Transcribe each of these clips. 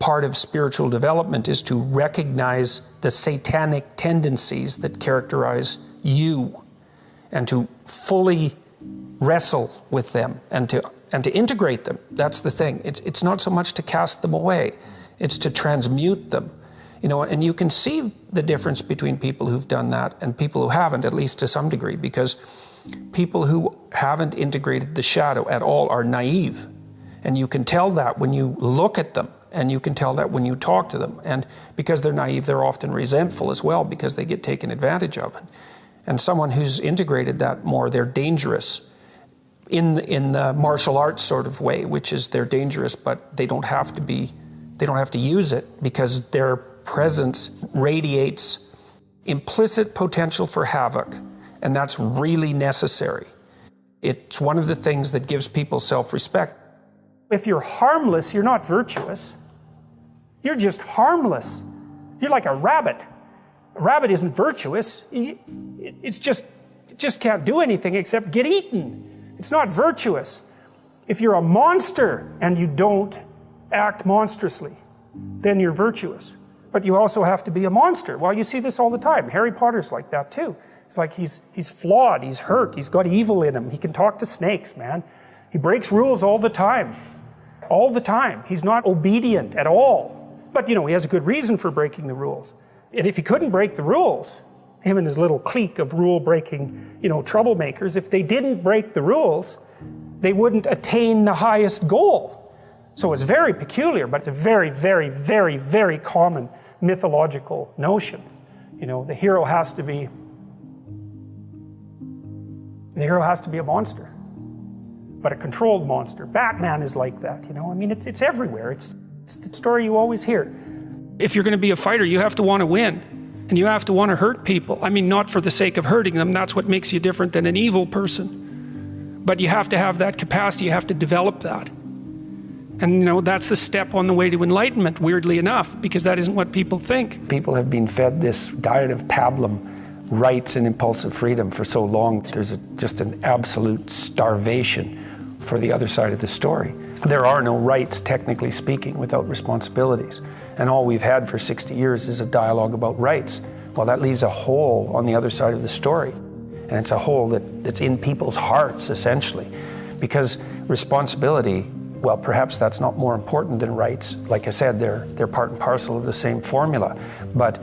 part of spiritual development is to recognize the satanic tendencies that characterize you and to fully wrestle with them and to integrate them. That's the thing. It's not so much to cast them away, it's to transmute them. You know, and you can see the difference between people who've done that and people who haven't, at least to some degree, because people who haven't integrated the shadow at all are naive. And you can tell that when you look at them, and you can tell that when you talk to them. And because they're naive, they're often resentful as well because they get taken advantage of. And someone who's integrated that more, they're dangerous in the martial arts sort of way, which is they're dangerous, but they don't have to use it because their presence radiates implicit potential for havoc, and that's really necessary. It's one of the things that gives people self-respect. If you're harmless, you're not virtuous. You're just harmless. You're like a rabbit. A rabbit isn't virtuous. It just can't do anything except get eaten. It's not virtuous. If you're a monster and you don't act monstrously, then you're virtuous. But you also have to be a monster. Well, you see this all the time. Harry Potter's like that too. It's like he's flawed, he's hurt, he's got evil in him. He can talk to snakes, man. He breaks rules all the time. All the time. He's not obedient at all. But, you know, he has a good reason for breaking the rules. And if he couldn't break the rules, him and his little clique of rule-breaking, you know, troublemakers, if they didn't break the rules, they wouldn't attain the highest goal. So it's very peculiar, but it's a very, very, very, very common mythological notion. You know, the hero has to be a monster, but a controlled monster. Batman is like that, you know. I mean, it's everywhere. It's the story you always hear. If you're going to be a fighter, you have to want to win, and you have to want to hurt people. I mean, not for the sake of hurting them. That's what makes you different than an evil person. But you have to have that capacity. You have to develop that. And, you know, that's the step on the way to enlightenment, weirdly enough, because that isn't what people think. People have been fed this diet of pablum, rights and impulsive freedom, for so long. There's just an absolute starvation for the other side of the story. There are no rights, technically speaking, without responsibilities. And all we've had for 60 years is a dialogue about rights. Well, that leaves a hole on the other side of the story. And it's a hole that's in people's hearts, essentially. Because responsibility, well, perhaps that's not more important than rights. Like I said, they're part and parcel of the same formula. But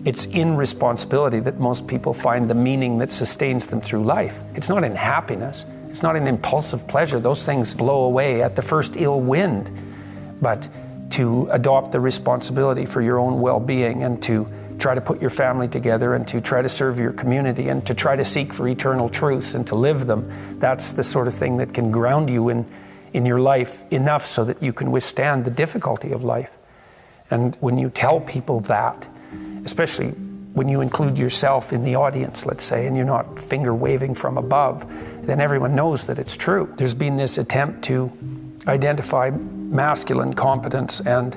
it's in responsibility that most people find the meaning that sustains them through life. It's not in happiness. It's not in impulsive pleasure. Those things blow away at the first ill wind. But to adopt the responsibility for your own well-being and to try to put your family together and to try to serve your community and to try to seek for eternal truths and to live them, that's the sort of thing that can ground you in your life enough so that you can withstand the difficulty of life. And when you tell people that, especially when you include yourself in the audience, let's say, and you're not finger waving from above, then everyone knows that it's true. There's been this attempt to identify masculine competence and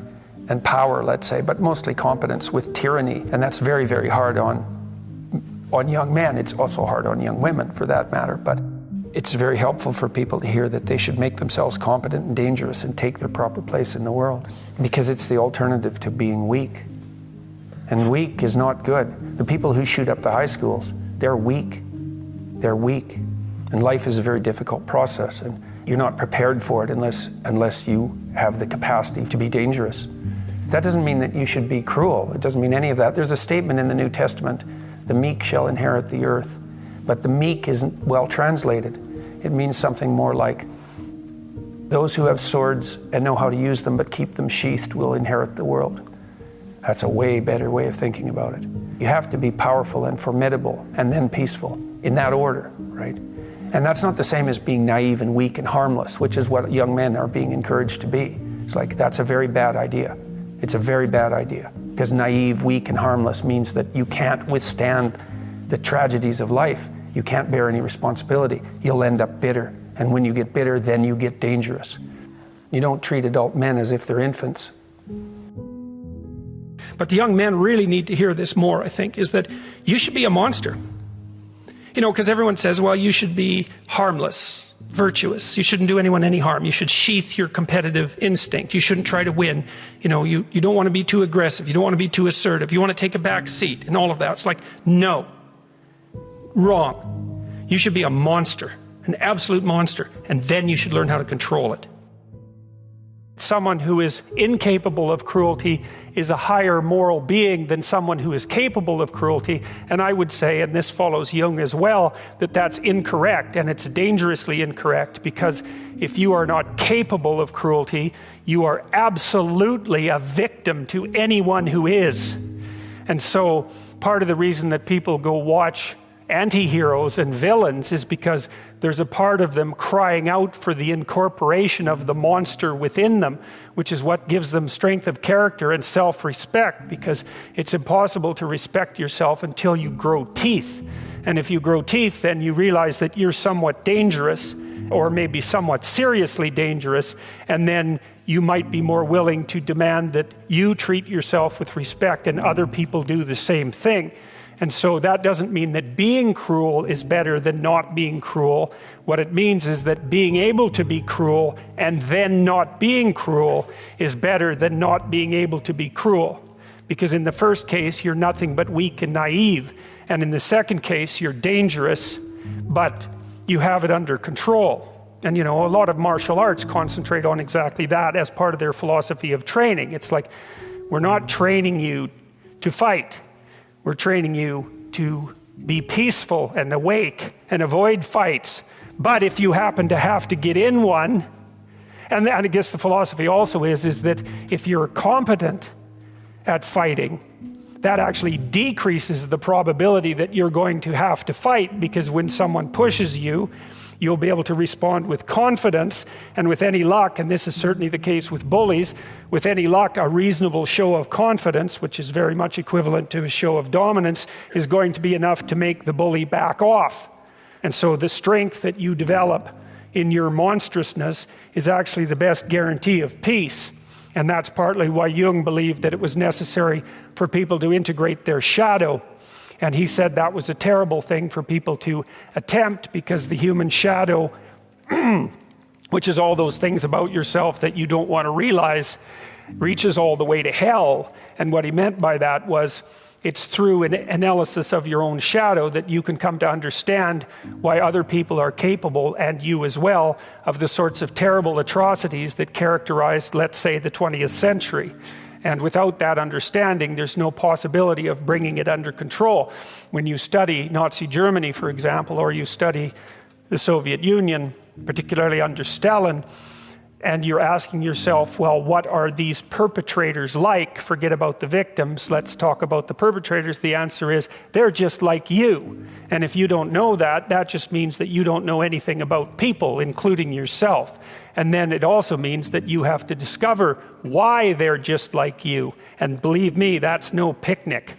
power, let's say, but mostly competence with tyranny. And that's very, very hard on young men. It's also hard on young women, for that matter. But it's very helpful for people to hear that they should make themselves competent and dangerous and take their proper place in the world, because it's the alternative to being weak. And weak is not good. The people who shoot up the high schools, they're weak. They're weak. And life is a very difficult process, and you're not prepared for it unless you have the capacity to be dangerous. That doesn't mean that you should be cruel. It doesn't mean any of that. There's a statement in the New Testament, the meek shall inherit the earth. But the meek isn't well translated. It means something more like, those who have swords and know how to use them but keep them sheathed will inherit the world. That's a way better way of thinking about it. You have to be powerful and formidable and then peaceful, in that order, right? And that's not the same as being naive and weak and harmless, which is what young men are being encouraged to be. It's like, that's a very bad idea. It's a very bad idea, because naive, weak, and harmless means that you can't withstand the tragedies of life. You can't bear any responsibility. You'll end up bitter. And when you get bitter, then you get dangerous. You don't treat adult men as if they're infants. But the young men really need to hear this more, I think, is that you should be a monster. You know, because everyone says, well, you should be harmless. virtuous. You shouldn't do anyone any harm. You should sheath your competitive instinct. You shouldn't try to win. You know, you don't want to be too aggressive. You don't want to be too assertive. You want to take a back seat and all of that. It's like, no. Wrong. You should be a monster, an absolute monster, and then you should learn how to control it. Someone who is incapable of cruelty is a higher moral being than someone who is capable of cruelty. And I would say, and this follows Jung as well, that that's incorrect, and it's dangerously incorrect, because if you are not capable of cruelty, you are absolutely a victim to anyone who is. And so part of the reason that people go watch anti-heroes and villains is because there's a part of them crying out for the incorporation of the monster within them, which is what gives them strength of character and self-respect, because it's impossible to respect yourself until you grow teeth. And if you grow teeth, then you realize that you're somewhat dangerous, or maybe somewhat seriously dangerous, and then you might be more willing to demand that you treat yourself with respect and other people do the same thing. And so that doesn't mean that being cruel is better than not being cruel. What it means is that being able to be cruel and then not being cruel is better than not being able to be cruel. Because in the first case, you're nothing but weak and naive. And in the second case, you're dangerous, but you have it under control. And you know, a lot of martial arts concentrate on exactly that as part of their philosophy of training. It's like, we're not training you to fight. We're training you to be peaceful and awake and avoid fights. But if you happen to have to get in one, and I guess the philosophy also is that if you're competent at fighting, that actually decreases the probability that you're going to have to fight, because when someone pushes you, you'll be able to respond with confidence, and with any luck, and this is certainly the case with bullies, with any luck, a reasonable show of confidence, which is very much equivalent to a show of dominance, is going to be enough to make the bully back off. And so the strength that you develop in your monstrousness is actually the best guarantee of peace. And that's partly why Jung believed that it was necessary for people to integrate their shadow. And he said that was a terrible thing for people to attempt, because the human shadow, which is all those things about yourself that you don't want to realize, reaches all the way to hell. And what he meant by that was, it's through an analysis of your own shadow that you can come to understand why other people are capable, and you as well, of the sorts of terrible atrocities that characterized, let's say, the 20th century. And without that understanding, there's no possibility of bringing it under control. When you study Nazi Germany, for example, or you study the Soviet Union, particularly under Stalin, and you're asking yourself, well, what are these perpetrators like? Forget about the victims, let's talk about the perpetrators. The answer is, they're just like you. And if you don't know that, that just means that you don't know anything about people, including yourself. And then it also means that you have to discover why they're just like you. And believe me, that's no picnic.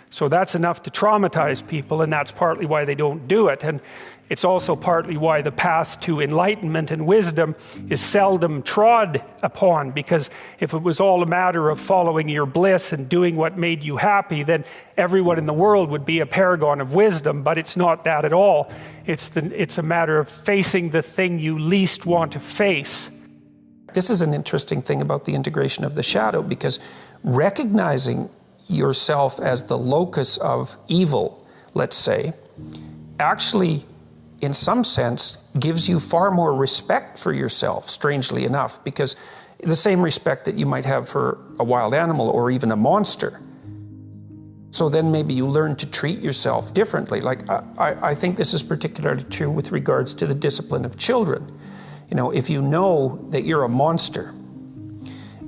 So that's enough to traumatize people, and that's partly why they don't do it. And it's also partly why the path to enlightenment and wisdom is seldom trod upon, because if it was all a matter of following your bliss and doing what made you happy, then everyone in the world would be a paragon of wisdom. But it's not that at all. It's a matter of facing the thing you least want to face. This is an interesting thing about the integration of the shadow, because recognizing yourself as the locus of evil, let's say, actually, in some sense, gives you far more respect for yourself, strangely enough, because the same respect that you might have for a wild animal or even a monster. So then maybe you learn to treat yourself differently. Like, I think this is particularly true with regards to the discipline of children. You know, if you know that you're a monster,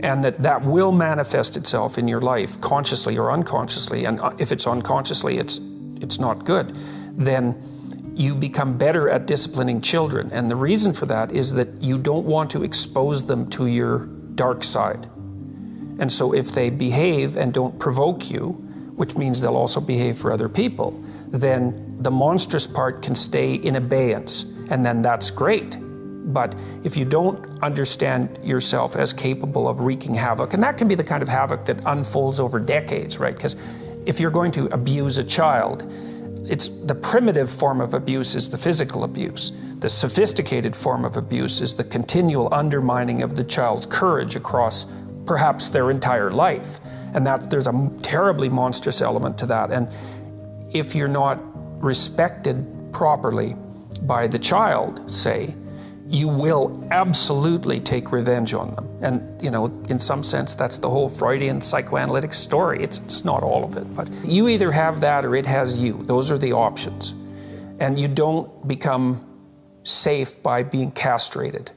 and that will manifest itself in your life, consciously or unconsciously, and if it's unconsciously, it's not good, then you become better at disciplining children. And the reason for that is that you don't want to expose them to your dark side. And so if they behave and don't provoke you, which means they'll also behave for other people, then the monstrous part can stay in abeyance, and then that's great. But if you don't understand yourself as capable of wreaking havoc, and that can be the kind of havoc that unfolds over decades, right? Because if you're going to abuse a child, It's the primitive form of abuse is the physical abuse. The sophisticated form of abuse is the continual undermining of the child's courage across perhaps their entire life. And that there's a terribly monstrous element to that. And if you're not respected properly by the child, say, you will absolutely take revenge on them. And, in some sense, that's the whole Freudian psychoanalytic story. It's not all of it, but you either have that or it has you. Those are the options. And you don't become safe by being castrated.